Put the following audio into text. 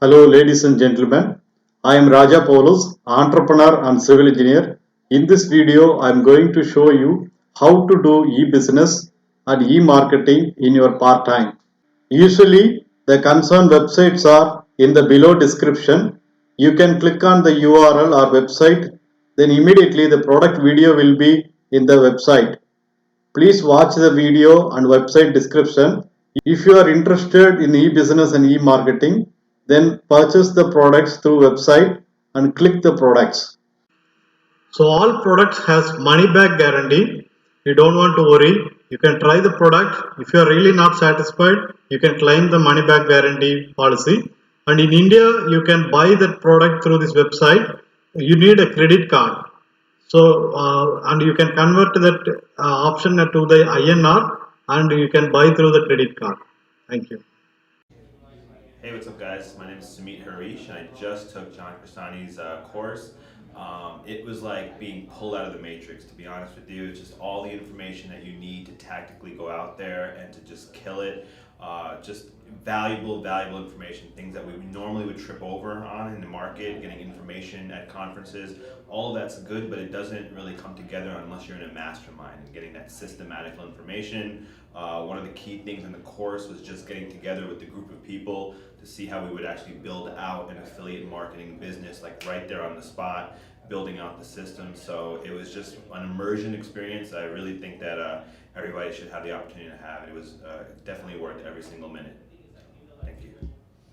Hello, ladies and gentlemen. I am Raja Paulus, entrepreneur and civil engineer. In this video, I am going to show you how to do e-business and e-marketing in your part-time. Usually, the concerned websites are in the below description. You can click on the URL or website, then immediately the product video will be in the website. Please watch the video and website description. If you are interested in e-business and e-marketing, then purchase the products through website and click the products. So all products has money back guarantee. You don't want to worry. You can try the product. If you are really not satisfied, you can claim the money back guarantee policy. And in India, you can buy that product through this website. You need a credit card. So and you can convert that option to the INR and you can buy through the credit card. Thank you. Hey, what's up, guys? My name is Sumit Harish, and I just took John Crestani's course. It was like being pulled out of the matrix, to be honest with you. It's just all the information that you need to tactically go out there and to just kill it. Just valuable information, things that we normally would trip over on in the market, getting information at conferences. All of that's good, but it doesn't really come together unless you're in a mastermind and getting that systematical information. One of the key things in the course was just getting together with the group of people to see how we would actually build out an affiliate marketing business, like right there on the spot, building out the system. So it was just an immersion experience. I really think that everybody should have the opportunity to have. It was definitely worth every single minute.